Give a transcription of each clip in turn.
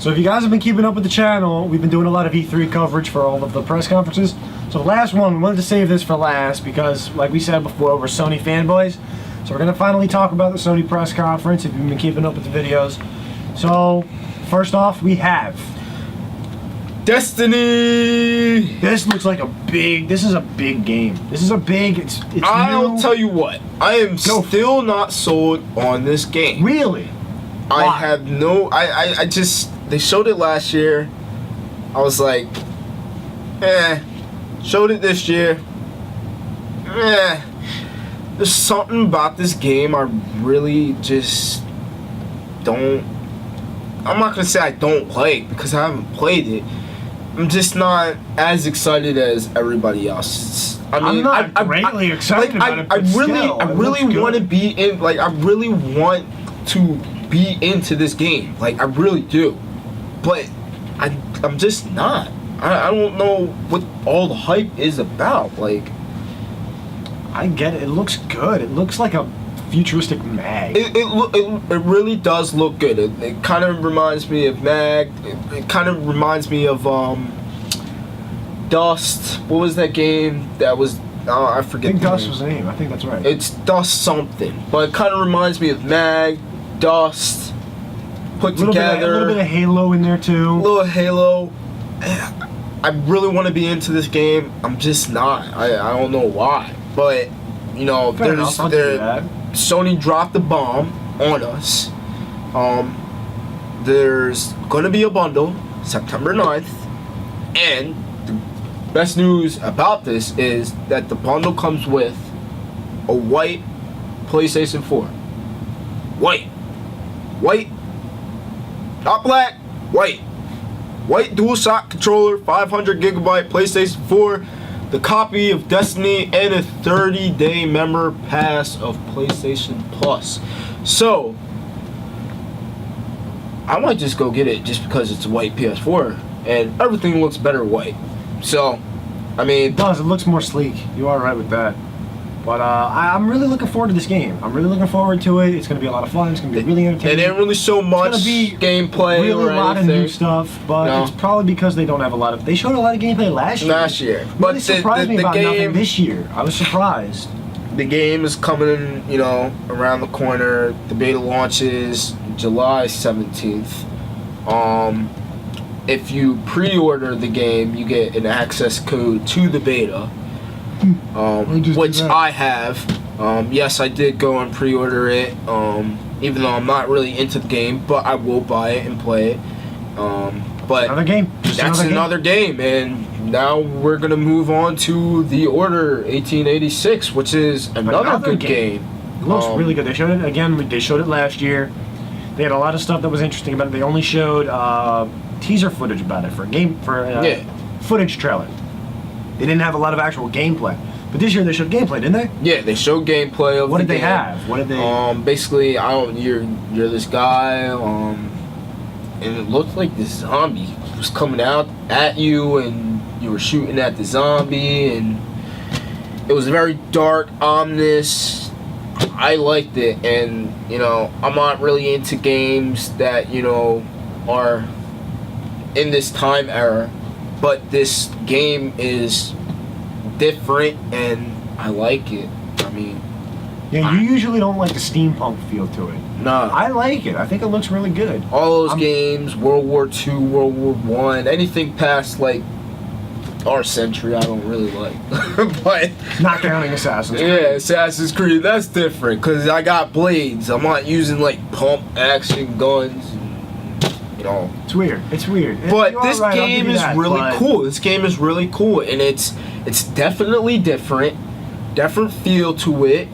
So if you guys have been keeping up with the channel, we've been doing a lot of E3 coverage for all of the press conferences. So the last one, we wanted to save this for last because, like we said before, we're Sony fanboys. So we're going to finally talk about the Sony press conference if you've been keeping up with the videos. So, first off, we have Destiny! This looks like this is a big game. This is a big, it's I'll tell you what, I am still not sold on this game. Really? I Why? have no, I just, they showed it last year. I was like, showed it this year. There's something about this game I really just don't, I'm not gonna say I don't like because I haven't played it. I'm just not as excited as everybody else. I mean, I'm not greatly excited about it, but I really want to be in. Like, I really want to be into this game. Like, I really do. But I'm just not. I don't know what all the hype is about. Like, I get it. It looks good. It looks like a futuristic mag. It really does look good. It kind of reminds me of mag. It kind of reminds me of Dust. What was that game that was? I forget. I think the Dust name. was the name. I think that's right. It's Dust something, but it kind of reminds me of mag, Dust, put together. A little bit of Halo in there too. A little Halo. I really want to be into this game. I'm just not. I don't know why, but you know, Sony dropped the bomb on us. There's gonna be a bundle September 9th, and the best news about this is that the bundle comes with a white PlayStation 4. White, not black, white DualShock controller, 500 gigabyte PlayStation 4, the copy of Destiny, and a 30-day member pass of PlayStation Plus. So, I might just go get it just because it's a white PS4, and everything looks better white. So, I mean... It does. It looks more sleek. You are right with that. But I'm really looking forward to this game. I'm really looking forward to it. It's going to be a lot of fun. It's going to be really entertaining. They didn't really show much gameplay really or a lot anything. of new stuff, but it's probably because they don't have a lot of... They showed a lot of gameplay last year. But Really surprised me about nothing this year. I was surprised. The game is coming, you know, around the corner. The beta launches July 17th. If you pre-order the game, you get an access code to the beta. Which I have. Yes, I did go and pre-order it, even though I'm not really into the game, but I will buy it and play it. But another game. That's another game, and now we're gonna move on to The Order 1886, which is another good game. It looks really good. They showed it again. They showed it last year. They had a lot of stuff that was interesting about it. They only showed teaser footage about it for footage trailer. They didn't have a lot of actual gameplay. But this year they showed gameplay, didn't they? Yeah, they showed gameplay of what the did they game. have? What did they basically you're this guy, and it looked like this zombie was coming out at you and you were shooting at the zombie, and it was very dark, ominous. I liked it, and you know, I'm not really into games that, you know, are in this time era. But this game is different, and I like it. I mean... Yeah, you usually don't like the steampunk feel to it. Nah. I like it. I think it looks really good. All those games, World War II, World War I, anything past, like, our century, I don't really like. But... Not counting Assassin's Creed. Yeah, Assassin's Creed, that's different, because I got blades. I'm not using, like, pump action guns. You know, it's weird. It's weird. But this game is really cool. This game is really cool, and it's definitely different feel to it,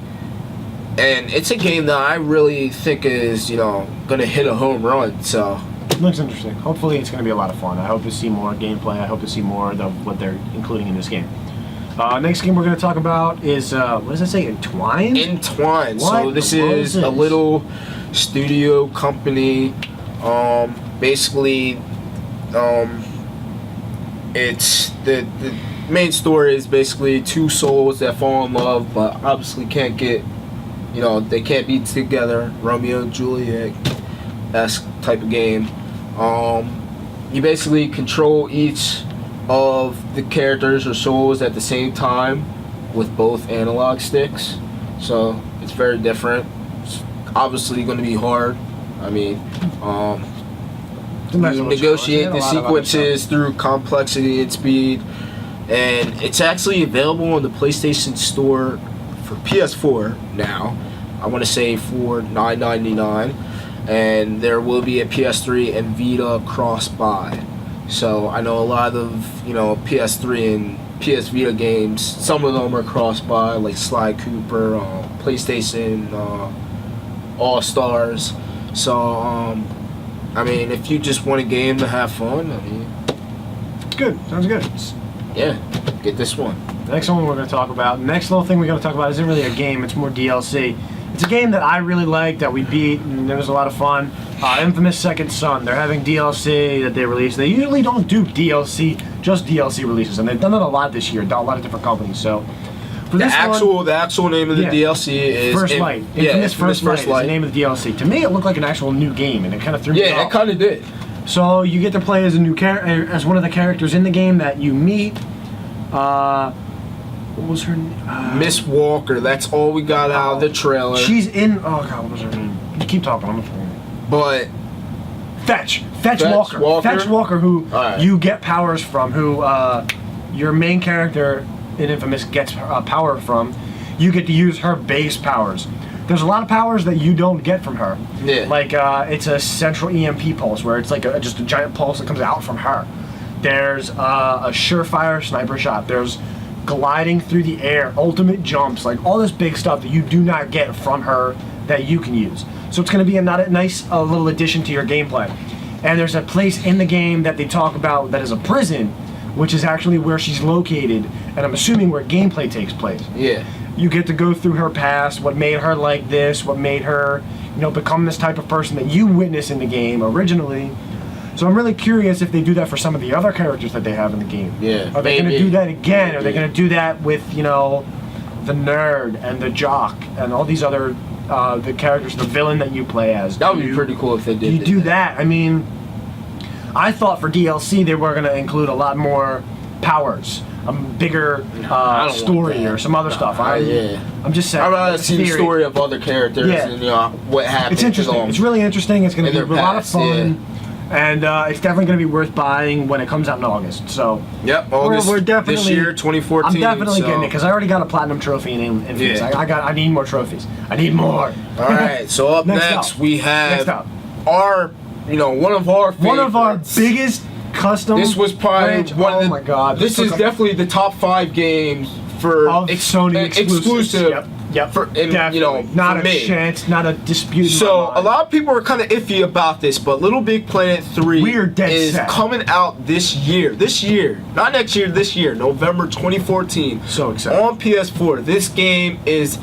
and it's a game that I really think is, you know, gonna hit a home run. So it looks interesting. Hopefully, it's gonna be a lot of fun. I hope to see more gameplay. I hope to see more of what they're including in this game. Next game we're gonna talk about is what does it say? Entwined. Entwined. So this is a little studio company. Basically, it's the main story is basically two souls that fall in love, but obviously can't get, you know, they can't be together. Romeo and Juliet-esque type of game. you basically control each of the characters or souls at the same time with both analog sticks. So it's very different. It's obviously going to be hard. I mean, you negotiate the sequences through complexity and speed, and it's actually available on the PlayStation Store for PS4 now. I want to say for $9.99, and there will be a PS3 and Vita cross-buy. So I know a lot of PS3 and PS Vita games. Some of them are cross-buy, like Sly Cooper, PlayStation All Stars. So I mean, if you just want a game to have fun, I mean, it's good. Sounds good. Yeah, get this one. The next one we're going to talk about, the next little thing we're going to talk about isn't really a game, it's more DLC. It's a game that I really like, that we beat, and it was a lot of fun. Infamous Second Son. They're having DLC that they release. They usually don't do DLC, just DLC releases, and they've done it a lot this year, a lot of different companies. So, for the actual name of the DLC is First Light. Infamous First Light is the name of the DLC. To me, it looked like an actual new game, and it kind of threw me off. Yeah, it kind of did. So you get to play as a new as one of the characters in the game that you meet. What was her name? Miss Walker. That's all we got out of the trailer. She's in. Oh God, what was her name? You keep talking. I'm gonna. But Fetch Walker. Fetch Walker, who you get powers from, who your main character in Infamous gets power from. You get to use her base powers. There's a lot of powers that you don't get from her. Yeah. Like it's a central EMP pulse where it's like just a giant pulse that comes out from her. There's a surefire sniper shot. There's gliding through the air, ultimate jumps, like all this big stuff that you do not get from her that you can use. So it's going to be a nice little addition to your gameplay. And there's a place in the game that they talk about that is a prison, which is actually where she's located, and I'm assuming where gameplay takes place. Yeah. You get to go through her past, what made her like this, what made her, become this type of person that you witness in the game originally. So I'm really curious if they do that for some of the other characters that they have in the game. Yeah. Are they going to do that again? Are they going to do that with, the nerd and the jock and all these other the characters, the villain that you play as? That would be pretty cool if they did. You do that. I mean, I thought for DLC they were going to include a lot more powers, a bigger story or some other stuff. I'm just saying. I'd rather see the story of other characters and what happened. It's interesting. It's really interesting. It's going to be a lot of fun. Yeah. And it's definitely going to be worth buying when it comes out in August. So yep, August we're definitely, this year, 2014. I'm definitely getting it because I already got a platinum trophy in Infamous. Yeah. I need more trophies. I need more. All right. So up next we have our, one of our favorites. One of our biggest custom. This was probably oh my God. This is definitely the top 5 games for Sony exclusive. Yep. Not a chance, not a dispute. So a lot of people are kind of iffy about this, but LittleBigPlanet 3 is coming out this year. Not next year, this year, November 2014. So excited. On PS4. This game is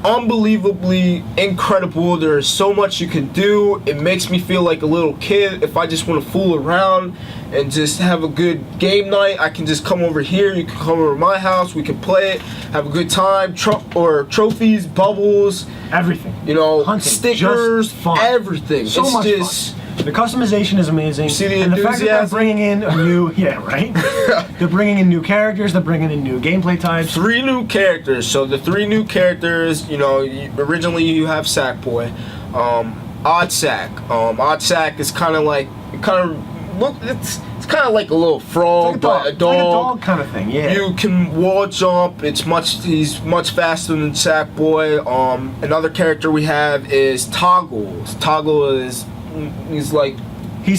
unbelievably incredible. There's so much you can do. It makes me feel like a little kid. If I just want to fool around and just have a good game night, I can just come over here. You can come over to my house. We can play it, have a good time. Trophies, bubbles, everything. Hunting, stickers, fun. Everything. So it's much just fun. The customization is amazing. See the and the fact that they're bringing in a new, they're bringing in new characters. They're bringing in new gameplay types. 3 new characters. So the 3 new characters, originally you have Sackboy, Oddsack. Oddsack is kind of like, it's kind of like a little frog, but a dog. Like a dog kind of thing. Yeah. You can wall jump. He's much faster than Sackboy. Another character we have is Toggle. Toggle he's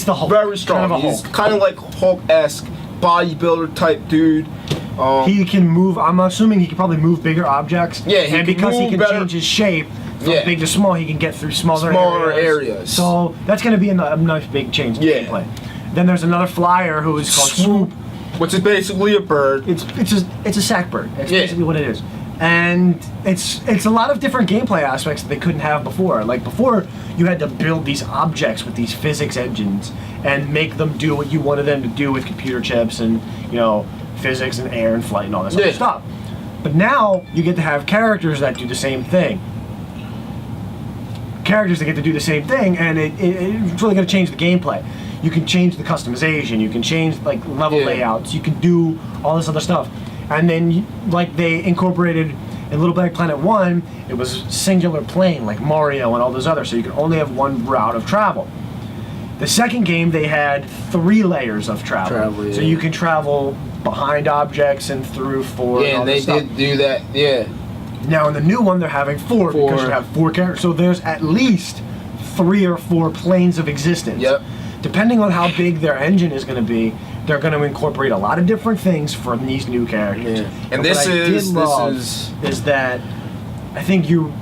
the Hulk. Very strong. He's kind of like Hulk-esque bodybuilder type dude. He can move. I'm assuming he can probably move bigger objects. Yeah, and because he can change his shape from big to small, he can get through smaller areas. So that's going to be a nice big change in gameplay. Then there's another flyer who is called Swoop, which is basically a bird. It's a sack bird. That's basically what it is. And it's a lot of different gameplay aspects that they couldn't have before. Like before, you had to build these objects with these physics engines and make them do what you wanted them to do with computer chips and physics and air and flight and all this other stuff. But now you get to have characters that do the same thing. characters that get to do the same thing, and it's really going to change the gameplay. You can change the customization, you can change like level layouts, you can do all this other stuff. And then like they incorporated in LittleBigPlanet 1, it was singular plane like Mario and all those others, so you can only have one route of travel. The second game, they had 3 layers of travel, so you can travel behind objects and through 4. Yeah, and they did do that. Yeah. Now in the new one, they're having 4 because you have 4 characters. So there's at least 3 or 4 planes of existence. Yep. Depending on how big their engine is going to be, they're going to incorporate a lot of different things from these new characters. Yeah. And this is that I think you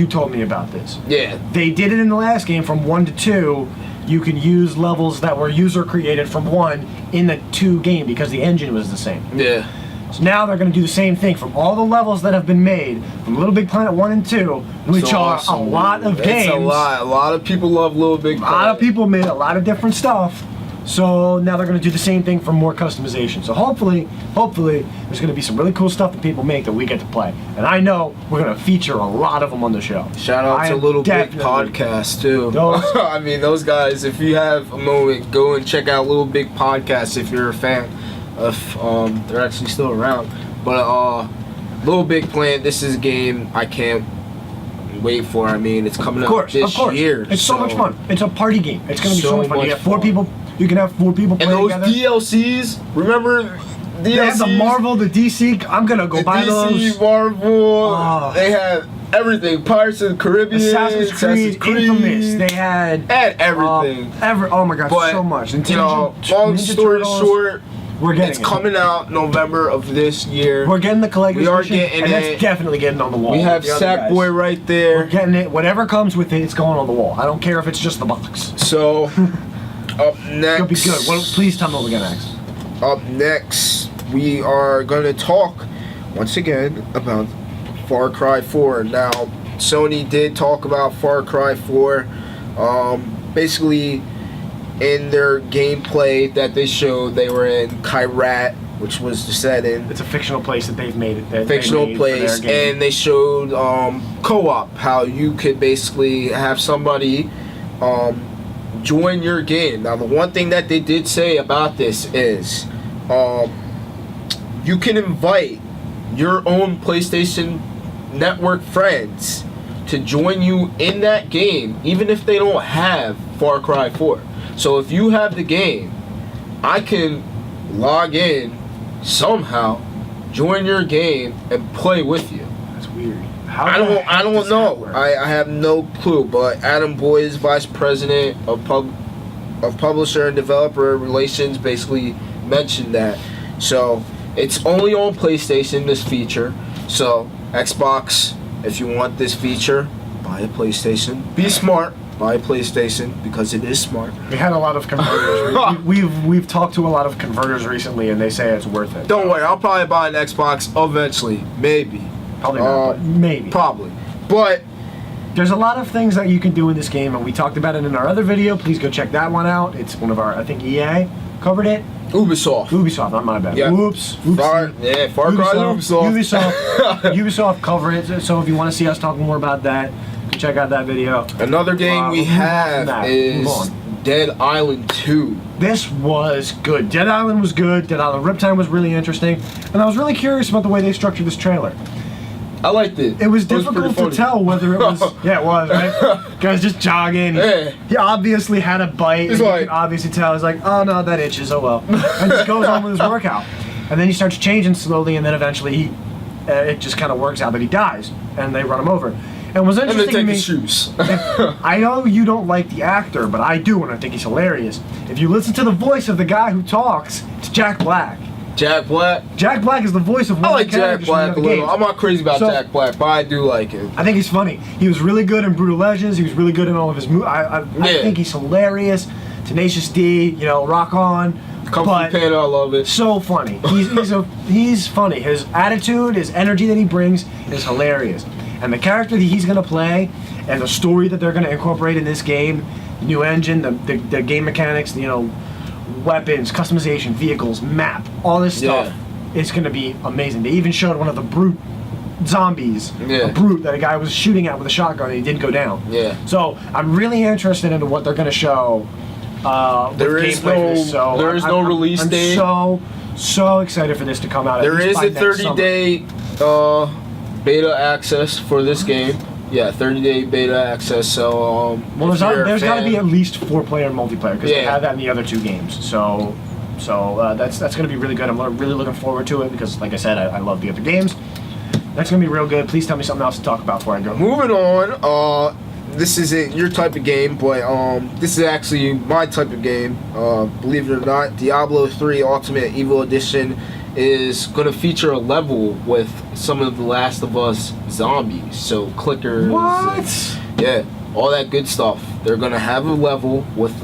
told me about this. Yeah. They did it in the last game from 1 to 2. You can use levels that were user created from 1 in the 2 game because the engine was the same. Yeah. So now they're going to do the same thing from all the levels that have been made from LittleBigPlanet 1 and 2, which are a lot of games. It's a lot. A lot of people love LittleBigPlanet. A lot of people made a lot of different stuff. So now they're going to do the same thing for more customization. So hopefully, there's going to be some really cool stuff that people make that we get to play. And I know we're going to feature a lot of them on the show. Shout out to Little Big Podcast too. I mean, those guys, if you have a moment, go and check out Little Big Podcast if you're a fan. If they're actually still around. But LittleBigPlanet, this is a game I can't wait for. I mean, it's coming out this year. It's so much fun. It's a party game. It's going to be so much fun. You have 4 people. You can have 4 people play together. And those DLCs, remember DLCs? They have the Marvel, the DC. I'm going to go buy those. DC, Marvel. They had everything. Pirates of the Caribbean. Assassin's Creed. Infamous. They had everything. Oh my gosh, so much. And long story short, it's coming out November of this year. We're getting the collector's edition. We are getting it. That's definitely getting on the wall. We have Sackboy right there. We're getting it. Whatever comes with it, it's going on the wall. I don't care if it's just the box. So, up next. It'll be good. Please tell me what we got next. Up next, we are going to talk once again about Far Cry 4. Now, Sony did talk about Far Cry 4. Basically, in their gameplay that they showed, they were in Kyrat, which was the setting. It's a fictional place that they've made. Fictional place, and they showed co-op, how you could basically have somebody join your game. Now, the one thing that they did say about this is you can invite your own PlayStation Network friends to join you in that game, even if they don't have Far Cry 4. So if you have the game, I can log in somehow, join your game, and play with you. That's weird. I don't know. I have no clue. But Adam Boyes, vice president of publisher and developer relations, basically mentioned that. So it's only on PlayStation, this feature. So Xbox, if you want this feature, buy a PlayStation. Be smart. Buy a PlayStation because it is smart. We had a lot of converters. we've talked to a lot of converters recently, and they say it's worth it. Don't worry, I'll probably buy an Xbox eventually, maybe. Probably not, but maybe. Probably, but there's a lot of things that you can do in this game, and we talked about it in our other video. Please go check that one out. It's one of our, I think EA covered it. Ubisoft, not my bad. Yeah. Whoops. Far Cry Ubisoft. Ubisoft covered it. So if you want to see us talk more about that, check out that video. Another game we have is Dead Island 2. This was good. Dead Island was good. Dead Island Riptide was really interesting. And I was really curious about the way they structured this trailer. I liked it. It was difficult to tell whether it was... Yeah, it was, right? Guy's just jogging. Yeah. He obviously had a bite. You can obviously tell. He's like, oh no, that itches. Oh well. And just goes on with his workout. And then he starts changing slowly, and then eventually it just kind of works out that he dies. And they run him over. And what's interesting to me, his shoes. I know you don't like the actor, but I do, and I think he's hilarious. If you listen to the voice of the guy who talks, it's Jack Black. Jack Black? Jack Black is the voice of one of the characters. I like Jack Black a little. I'm not crazy about Jack Black, but I do like him. I think he's funny. He was really good in Brutal Legends. He was really good in all of his movies. I think he's hilarious. Tenacious D, Rock On. Kung Fu Panda, I love it. So funny. He's funny. His attitude, his energy that he brings is hilarious. And the character that he's going to play and the story that they're going to incorporate in this game, the new engine, the game mechanics, weapons, customization, vehicles, map, all this stuff is going to be amazing. They even showed one of the brute zombies, Yeah. a brute that a guy was shooting at with a shotgun and he didn't go down. Yeah. So I'm really interested into what they're going to show. There with is gameplay for this. no- there is no release date. I'm so excited for this to come out. There is a 30-day 30-day beta access for this game. Yeah, 30-day beta access. So, Well, if you're a there's got to fan- be at least 4-player multiplayer because they Yeah. have that in the other 2 games. So that's going to be really good. I'm really looking forward to it because, like I said, I love the other games. That's going to be real good. Please tell me something else to talk about before I go. Moving on. This isn't your type of game, but this is actually my type of game. Believe it or not, Diablo 3 Ultimate Evil Edition is going to feature a level with some of the Last of Us zombies. So clickers. What? Yeah, all that good stuff. They're going to have a level with,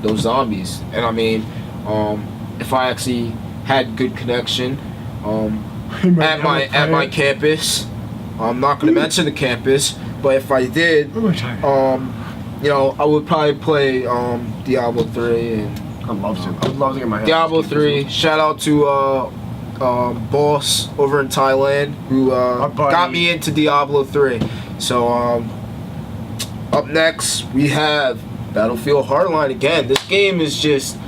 those zombies. And I mean, if I actually had good connection at my campus, I'm not going to mention the campus, but if I did, I would probably play Diablo 3 and I'd love to. I would love to get my hands Diablo on this 3. Shout out to Boss over in Thailand who buddy. got me into Diablo 3. So up next we have Battlefield Hardline again. This game is just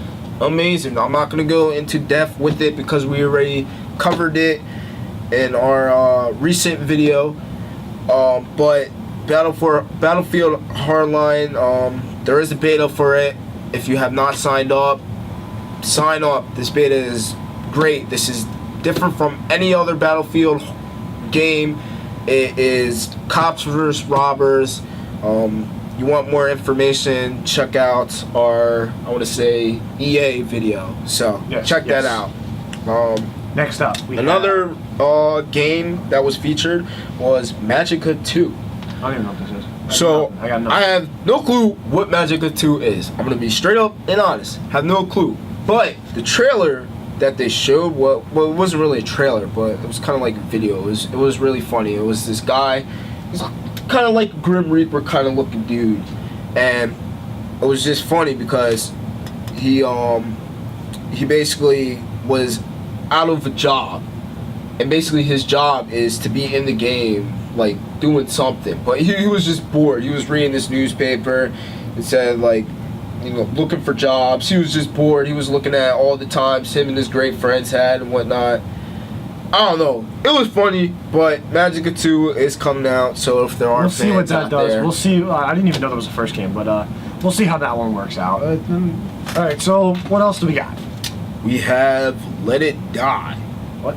amazing. I'm not gonna go into depth with it because we already covered it in our recent video. But Battlefield Hardline, there is a beta for it. If you have not signed up, sign up. This beta is great. This is different from any other Battlefield game. It is cops versus robbers. You want more information, check out our, I want to say, EA video. So Yes, check yes. that out. Next up, we Another game that was featured was Magicka 2. I don't even know what this is. So I got nothing. I have no clue what Magicka 2 is. I'm gonna be straight up and honest. Have no clue. But the trailer that they showed, well, it wasn't really a trailer, but it was kind of like a video. It was really funny. It was this guy, he's kind of like a Grim Reaper kind of looking dude, and it was just funny because he basically was out of a job, and basically his job is to be in the game, like doing something, but he was just bored. He was reading this newspaper. It said like, looking for jobs. He was just bored. He was looking at all the times him and his great friends had and whatnot. I don't know. It was funny, but Magicka 2 is coming out, so if there are We'll fans see what that out does. there, We'll see. I didn't even know that was the first game, but we'll see how that one works out. All right. So what else do we got? we have Let It Die. What?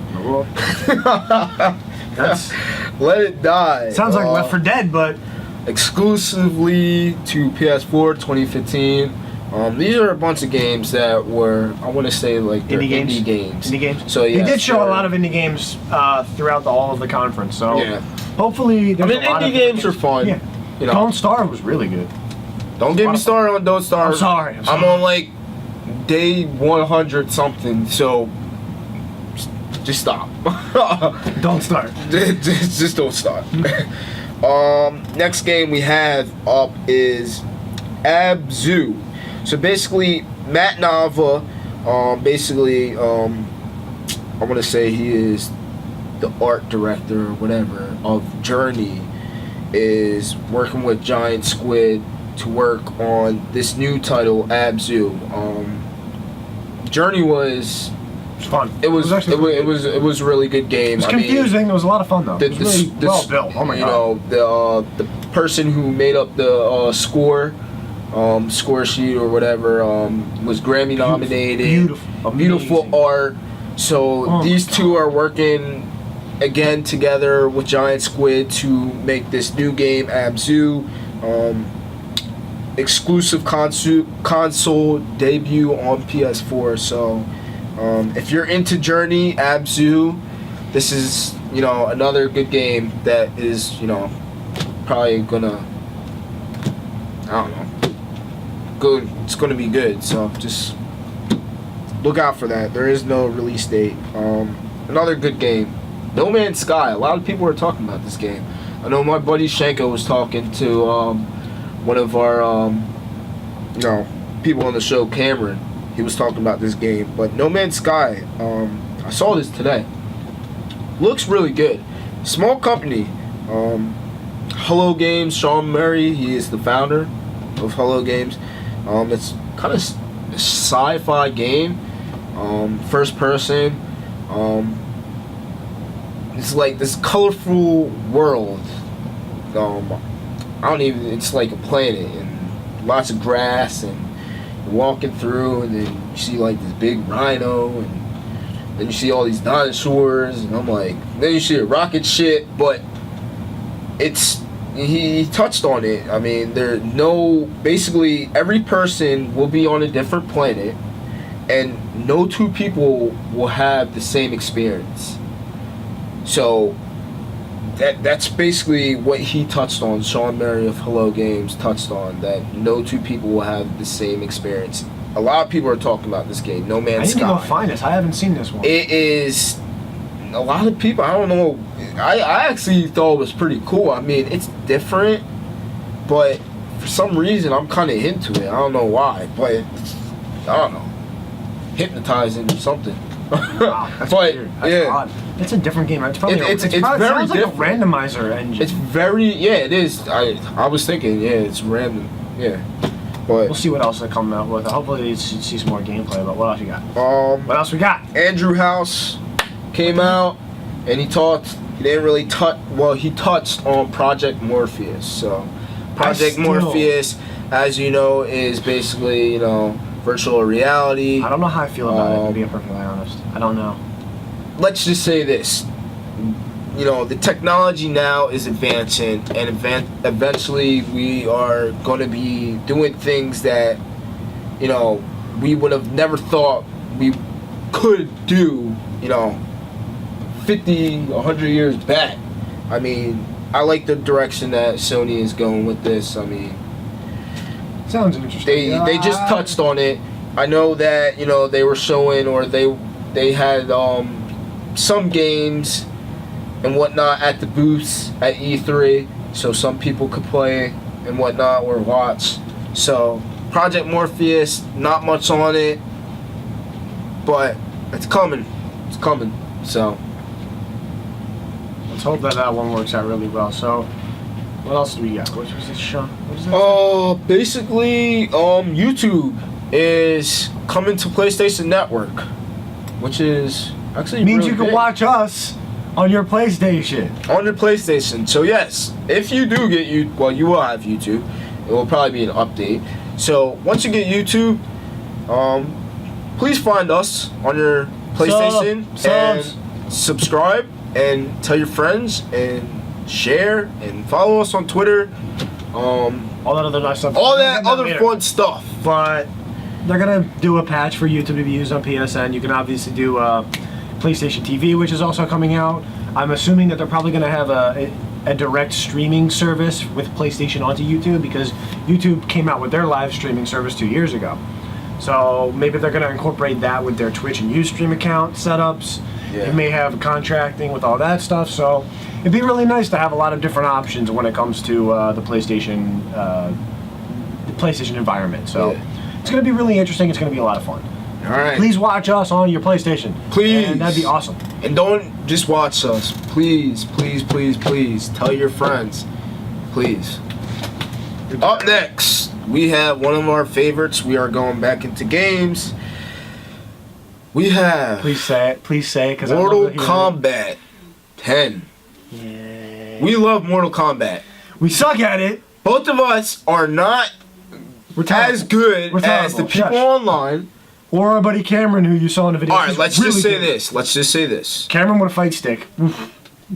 That's Let It Die. sounds like Left 4 Dead, but Exclusively to PS4 2015. These are a bunch of games that were, I want to say, like they're Indie games. indie games. So yeah, they did show a lot of indie games throughout all of the conference. So Yeah. hopefully, there's a lot indie of games are fun. Yeah. You know, Don't Starve was really good. don't get me started on Don't Starve. I'm sorry. I'm on like day 100 something, so just stop. Don't start. just don't start. Next game we have up is Abzu. So basically, Matt Nava, I want to say he is the art director or whatever of Journey, is working with Giant Squid to work on this new title, Abzu. Journey was It's fun. it was actually it was a really good game. It's confusing. It was a lot of fun though. The- It was really the- well built. Oh my god. the person who made up the score sheet or whatever was Grammy nominated. Beautiful Amazing. art. So Oh my these two are working again together with Giant Squid to make this new game, Abzu. Exclusive console debut on PS4. So if you're into Journey, Abzu, this is another good game that is probably gonna, I don't know, good. It's gonna be good. So just look out for that. There is no release date. Another good game, No Man's Sky. A lot of people are talking about this game. I know my buddy Shanko was talking to one of our people on the show, Cameron. He was talking about this game, but No Man's Sky. I saw this today. Looks really good. Small company. Hello Games, Sean Murray, he is the founder of Hello Games. It's kind of a sci-fi game, first person. It's like this colorful world. It's like a planet and lots of grass, and you're walking through, and then you see like this big rhino, and then you see all these dinosaurs, and I'm like, then you see a rocket ship, but he touched on it. I mean, basically every person will be on a different planet, and no two people will have the same experience. So that's basically what he touched on. Sean Murray of Hello Games touched on that no two people will have the same experience. A lot of people are talking about this game, No Man's Sky. I need to go find this. I haven't seen this one. It is a lot of people. I don't know. I actually thought it was pretty cool. I mean, it's different, but for some reason I'm kind of into it. I don't know why, but I don't know, hypnotizing or something. Wow, that's but weird. That's odd. It's a different game. It's probably it's probably, very sounds like different. a randomizer engine. It's very it is. I was thinking it's random. Yeah, but we'll see what else they come out with. Hopefully you see some more gameplay. But what else you got? What else we got? Andrew House came out and he talked. He didn't really touch. Well, he touched on Project Morpheus. So Project Morpheus, as you know, is basically virtual reality. I don't know how I feel about it, to be perfectly honest. I don't know. Let's just say this. The technology now is advancing, and eventually we are going to be doing things that, we would have never thought we could do, 50, 100 years back. I mean, I like the direction that Sony is going with this. I mean, sounds interesting. They just touched on it. I know that they were showing, or they had some games and whatnot at the booths at E3, so some people could play and whatnot or watch. So Project Morpheus, not much on it, but it's coming. It's coming. So let's hope that one works out really well. So what else do we got? What was this, Sean? What is that? Basically, YouTube is coming to PlayStation Network, which is actually means really you can big. watch us on your PlayStation. On your PlayStation. So yes, if you do get you will have YouTube. It will probably be an update. So once you get YouTube, please find us on your PlayStation and subscribe and tell your friends and share and follow us on Twitter. All that other nice stuff. All that other fun stuff. But they're gonna do a patch for YouTube to be used on PSN. You can obviously do PlayStation TV, which is also coming out. I'm assuming that they're probably gonna have a direct streaming service with PlayStation onto YouTube, because YouTube came out with their live streaming service 2 years ago. So maybe they're gonna incorporate that with their Twitch and Ustream account setups. Yeah. They may have contracting with all that stuff. So it'd be really nice to have a lot of different options when it comes to the PlayStation environment. So. Yeah. It's going to be really interesting. It's going to be a lot of fun. All right. Please watch us on your PlayStation. Please. And that'd be awesome. And don't just watch us. Please, please, please, please. Tell your friends. Please. Up next, we have one of our favorites. We are going back into games. We have... Please say it. Please say it. Mortal Kombat 10. Yeah. We love Mortal Kombat. We suck at it. Both of us are not as good as the people online. Or our buddy Cameron, who you saw in the video. Alright, let's just say this. Let's just say this. Cameron with a fight stick.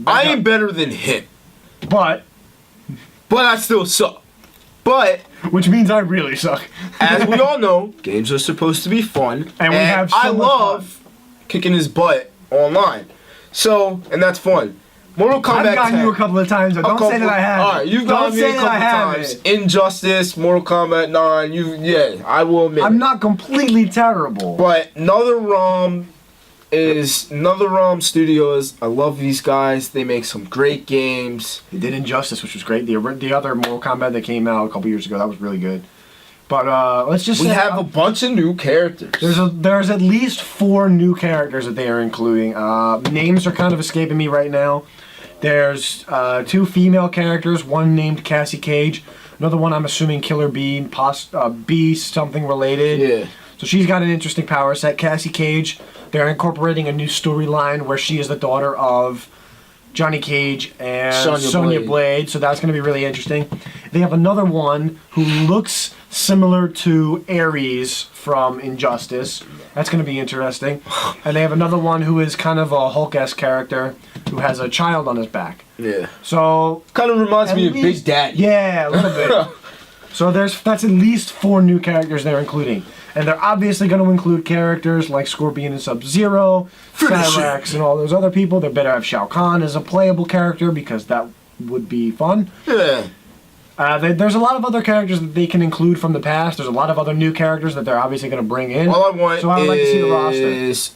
I ain't better than him. But I still suck. But which means I really suck. As we all know, games are supposed to be fun. And we have so I much love fun. Kicking his butt online. So, and that's fun. Mortal Kombat 10. I've gotten you a couple of times, but don't say that I have. Alright, you've gotten me a couple times. Injustice, Mortal Kombat 9, I will admit. I'm not completely terrible. But NetherRealm Studios. I love these guys. They make some great games. They did Injustice, which was great. The other Mortal Kombat that came out a couple years ago, that was really good. But let's just say we have a bunch of new characters. There's at least 4 new characters that they are including. Names are kind of escaping me right now. There's 2 female characters, one named Cassie Cage, another one I'm assuming Killer Bee, Beast, something related. Yeah. So she's got an interesting power set. Cassie Cage, they're incorporating a new storyline where she is the daughter of Johnny Cage and Sonya Blade, so that's going to be really interesting. They have another one who looks similar to Ares from Injustice. That's going to be interesting. And they have another one who is kind of a Hulk-esque character who has a child on his back. Yeah. So kind of reminds me of Big Daddy. Yeah, a little bit. So that's at least 4 new characters they're including. And they're obviously going to include characters like Scorpion and Sub-Zero, Cyrax, and all those other people. They better have Shao Kahn as a playable character because that would be fun. Yeah. There's a lot of other characters that they can include from the past. There's a lot of other new characters that they're obviously going to bring in. All I want so I would like to see the roster.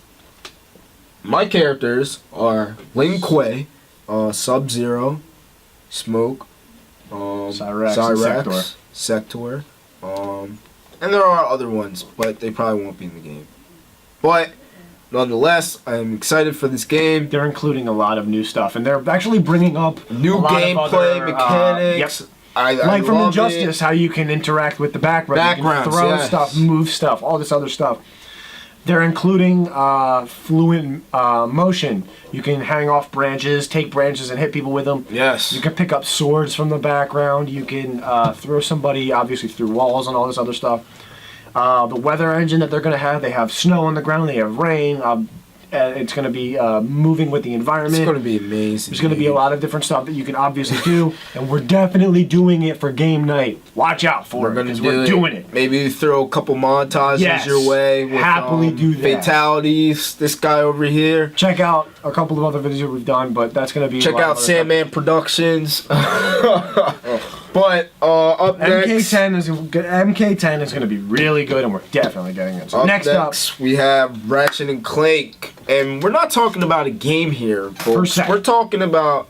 My characters are Lin Kuei, Sub-Zero, Smoke, Cyrax, Sector, and there are other ones, but they probably won't be in the game. But nonetheless, I'm excited for this game. They're including a lot of new stuff, and they're actually bringing up new gameplay mechanics. Yep. I like from love Injustice, how you can interact with the background, you can throw stuff, move stuff, all this other stuff. They're including fluent motion. You can hang off branches, take branches and hit people with them. Yes. You can pick up swords from the background. You can throw somebody, obviously, through walls and all this other stuff. The weather engine that they're going to have, they have snow on the ground, they have rain. It's going to be moving with the environment. It's going to be amazing. There's going to be a lot of different stuff that you can obviously do, and we're definitely doing it for game night. Watch out for it, because we're doing it. Maybe throw a couple montages your way. With, happily do that. Fatalities. This guy over here. Check out a couple of other videos we've done, but that's going to be. Check out Sandman Productions. But up next, MK10 is going to be really good, and we're definitely getting it. So next up, we have Ratchet and Clank, and we're not talking about a game here, folks. We're talking about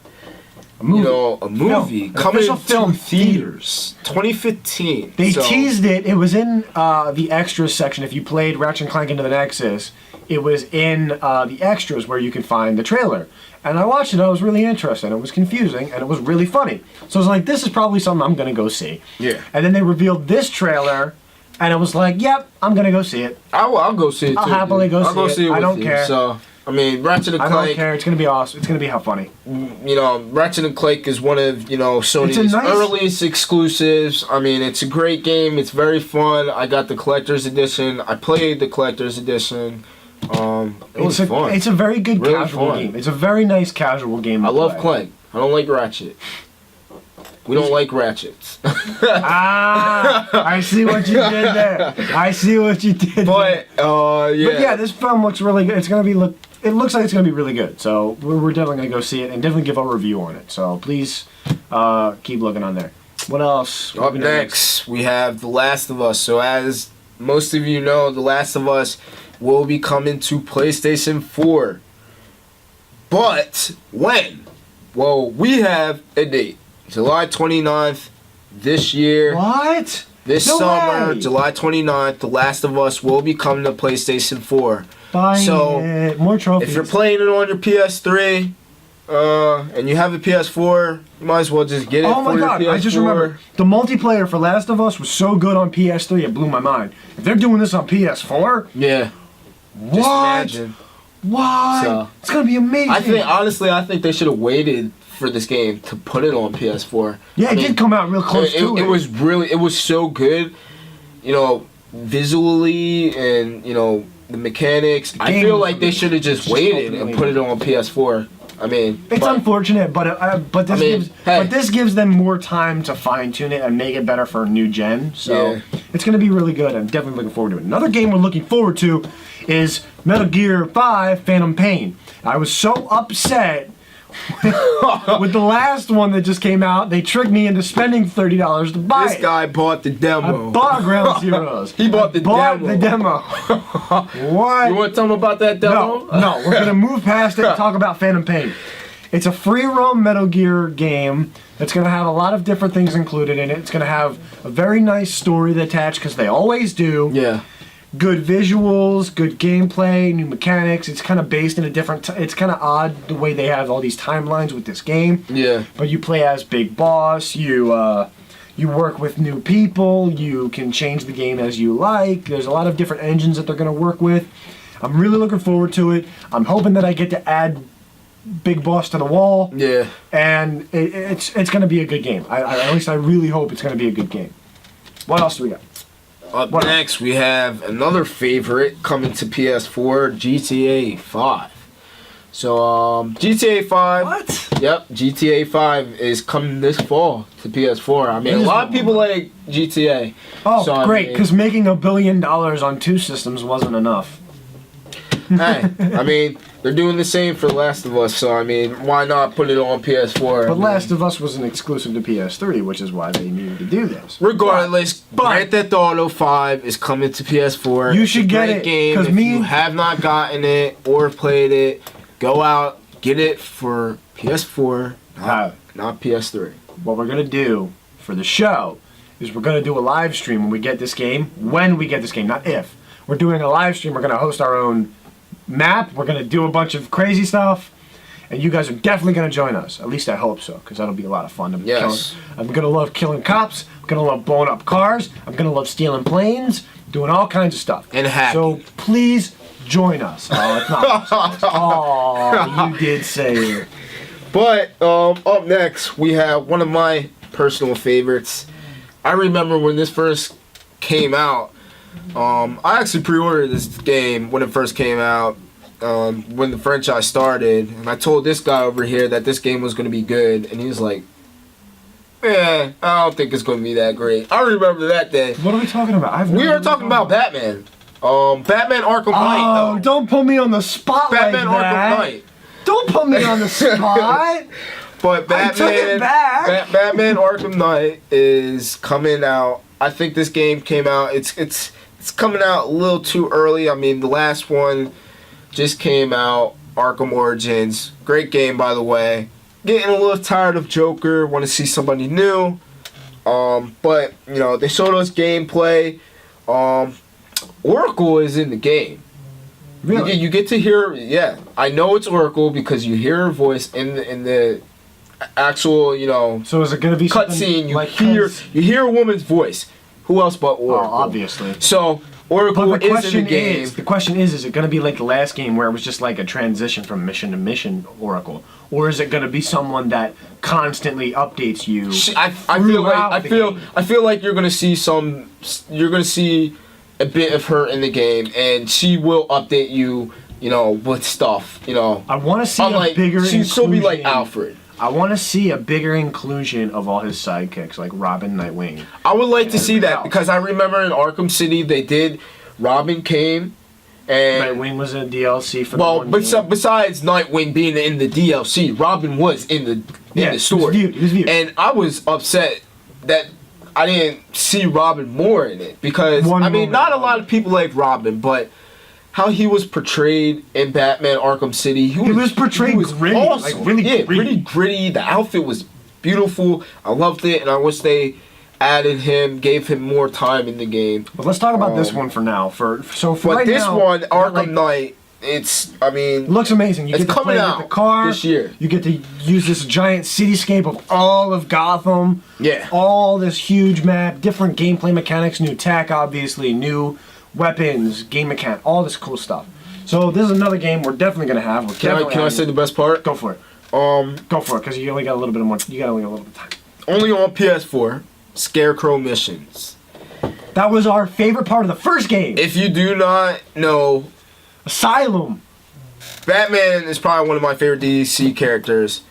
a movie coming to theaters, 2015. They teased it. It was in the extras section. If you played Ratchet and Clank Into the Nexus, it was in the extras where you can find the trailer. And I watched it, I was really interested. It was confusing, and it was really funny. So I was like, this is probably something I'm going to go see. Yeah. And then they revealed this trailer, and I was like, yep, I'm going to go see it. I'll go see it, too. I'll happily go see it. I don't care. So, I mean, Ratchet and Clank... I don't care. It's going to be awesome. It's going to be how funny. You know, Ratchet and Clank is one of, Sony's earliest exclusives. I mean, it's a great game. It's very fun. I got the Collector's Edition. I played the Collector's Edition. It's fun. It's a very good casual game. It's a very nice casual game. I love Clank. I don't like Ratchet. We don't like Ratchets. I see what you did there. I see what you did. But yeah. But yeah, this film looks really good. It's gonna be It looks like it's gonna be really good. So we're definitely gonna go see it and definitely give a review on it. So please keep looking on there. What else? Up next, we have The Last of Us. So as most of you know, The Last of Us will be coming to PlayStation 4. But when? Well, we have a date. July 29th this year. What? This summer, July 29th, The Last of Us will be coming to PlayStation 4. So, more trophies. If you're playing it on your PS3 and you have a PS4, you might as well just get it Oh my god, I just remember. The multiplayer for Last of Us was so good on PS3, it blew my mind. If they're doing this on PS4... Yeah. What? Just imagine. What? So, it's gonna be amazing. I think they should have waited for this game to put it on PS4. Yeah, it did come out real close to it. It was so good, visually and the mechanics. I feel like they should have just waited and put it on PS4. I mean, it's unfortunate, but this gives them more time to fine tune it and make it better for a new gen. So it's gonna be really good. I'm definitely looking forward to it. Another game we're looking forward to is Metal Gear 5: Phantom Pain. I was so upset with the last one that just came out. They tricked me into spending $30 to buy it. This guy bought the demo. I bought Ground Zeroes. He bought the demo. What? You want to tell him about that demo? No, we're going to move past it and talk about Phantom Pain. It's a free-roam Metal Gear game that's going to have a lot of different things included in it. It's going to have a very nice story attached, because they always do. Yeah. good visuals, good gameplay, new mechanics. It's kind of based in a different. It's kind of odd the way they have all these timelines with this game. Yeah. But you play as Big Boss. You work with new people. You can change the game as you like. There's a lot of different engines that they're going to work with. I'm really looking forward to it. I'm hoping that I get to add Big Boss to the wall. Yeah. And it's going to be a good game. At least I really hope it's going to be a good game. What else do we got? Up next, we have another favorite coming to PS4, GTA 5. So, GTA 5. What? Yep, GTA 5 is coming this fall to PS4. I mean, a lot of people like GTA. Oh, so, great, because making $1 billion on 2 systems wasn't enough. Hey, I mean, they're doing the same for Last of Us, so I mean, why not put it on PS4? But Last of Us was an exclusive to PS3, which is why they needed to do this. Regardless, Grand Theft Auto 5 is coming to PS4. You should get it, game. If you have not gotten it or played it, go out, get it for PS4, not PS3. What we're gonna do for the show is we're gonna do a live stream when we get this game. When we get this game, not if. We're doing a live stream. We're gonna host our own map. We're gonna do a bunch of crazy stuff, and you guys are definitely gonna join us. At least I hope so, because that'll be a lot of fun. I'm gonna love killing cops. I'm gonna love blowing up cars. I'm gonna love stealing planes, doing all kinds of stuff. And hacking. So please join us. Oh, it's not. Oh, you did say it. But up next, we have one of my personal favorites. I remember when this first came out. I actually pre-ordered this game when it first came out, when the franchise started, and I told this guy over here that this game was going to be good, and he was like, I don't think it's going to be that great. I remember that day. What are we talking about? We are talking about Batman. Batman Arkham Knight. Oh, don't put me on the spot Batman like that. Arkham Knight. Don't put me on the spot. But I took it back. Batman Arkham Knight is coming out. I think this game came out. It's coming out a little too early. I mean, the last one just came out, Arkham Origins. Great game, by the way. Getting a little tired of Joker. Want to see somebody new. But, you know, they showed us gameplay. Oracle is in the game. Really? You get to hear, yeah. I know it's Oracle because you hear her voice in the actual, you know, so is it going to be cutscene. You like hear a woman's voice. Who else but Oracle? Oh, obviously. So Oracle is in the game. The question is it going to be like the last game where it was just like a transition from mission to mission, Oracle, or is it going to be someone that constantly updates you? I feel like you're going to see a bit of her in the game, and she will update you, you know, with stuff, you know. I want to see a bigger inclusion. She'll be like Alfred. I want to see a bigger inclusion of all his sidekicks, like Robin, Nightwing. I would like to see that because I remember in Arkham City they did. Robin came, and Nightwing was in DLC for the one game. Besides Nightwing being in the DLC, Robin was in the story. He was viewed. And I was upset that I didn't see Robin more in it because not a lot of people like Robin, but how he was portrayed in Batman Arkham City. He was portrayed gritty, awesome. like really gritty. The outfit was beautiful. I loved it, and I wish they gave him more time in the game. But let's talk about this one for now. For right this now, one, Arkham Knight, it looks amazing. You get to play with the car this year. You get to use this giant cityscape of all of Gotham. Yeah. All this huge map, different gameplay mechanics, new tech, obviously, new weapons, game mechanic, all this cool stuff. So this is another game we're definitely gonna have. Can I say the best part? Go for it. Go for it, because you only got a little bit more. You got only a little bit of time. Only on PS4. Scarecrow missions. That was our favorite part of the first game. If you do not know, Asylum. Batman is probably one of my favorite DC characters.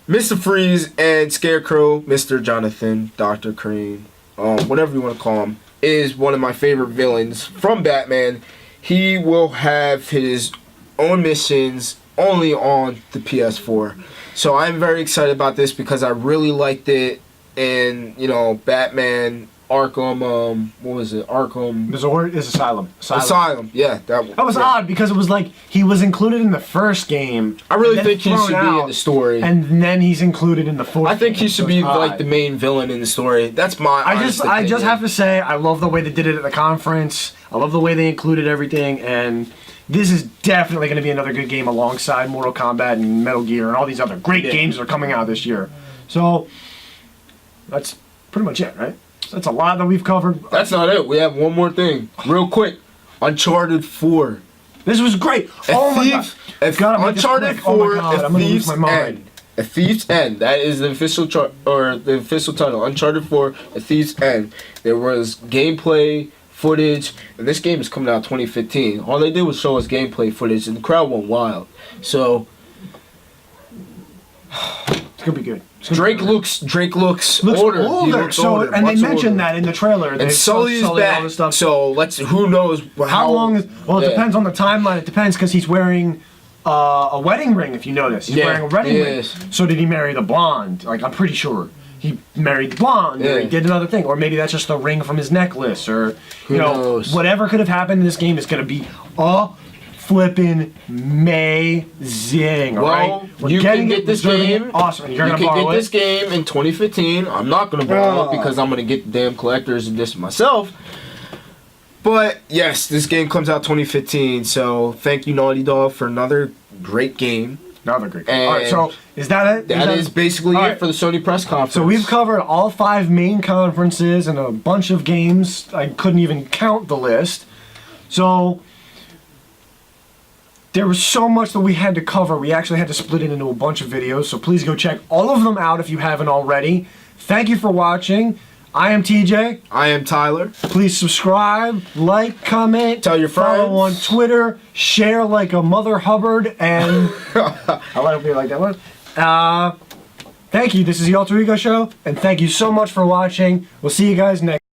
Mr. Freeze and Scarecrow, Mr. Jonathan, Dr. Crane, whatever you want to call him, is one of my favorite villains from Batman. He will have his own missions only on the PS4. So I'm very excited about this because I really liked it in, you know, Batman Arkham. What was it? Arkham Is Asylum. Asylum. Yeah, that one. That was odd because it was like he was included in the first game. I really and then think he thrown should be out, in the story. and then he's included in the fourth. I think he game, should so be it's like odd. the main villain in the story. That's my. I just have to say I love the way they did it at the conference. I love the way they included everything, and this is definitely going to be another good game alongside Mortal Kombat and Metal Gear and all these other great games that are coming out this year. So that's pretty much it, right? That's a lot that we've covered. That's not it. We have one more thing, real quick. Uncharted 4. This was great. Oh my god! Uncharted 4. Oh my god! I'm gonna lose my mind. A Thief's End. That is the official the official title. Uncharted 4. A Thief's End. There was gameplay footage, and this game is coming out 2015. All they did was show us gameplay footage, and the crowd went wild. So It's gonna be good. Drake looks older. He looks so, older, and they much mentioned older. that in the trailer. And Sully is back. Stuff. So who knows How long is? Well, it yeah. depends on the timeline. It depends because he's wearing a wedding ring. If you notice, he's wearing a wedding ring. So did he marry the blonde? Like I'm pretty sure he married the blonde. Or he did another thing, or maybe that's just a ring from his necklace, or Who knows? whatever could have happened in this game is gonna be flipping amazing. All right, Well, you can get this game. Awesome. You're You gonna can borrow get it. this game in 2015. I'm not gonna borrow it because I'm gonna get the damn collectors and this myself. But yes, this game comes out 2015. So thank you, Naughty Dog, for another great game. Another great game. And All right, so is that it? That is basically All it right. for the Sony press conference. So we've covered all 5 main conferences and a bunch of games. I couldn't even count the list. So there was so much that we had to cover. We actually had to split it into a bunch of videos. So please go check all of them out if you haven't already. Thank you for watching. I am TJ. I am Tyler. Please subscribe, like, comment, Tell your follow on friends. Twitter, share like a Mother Hubbard, and I hope you like that one. Thank you. This is the Alter Ego Show, and thank you so much for watching. We'll see you guys next.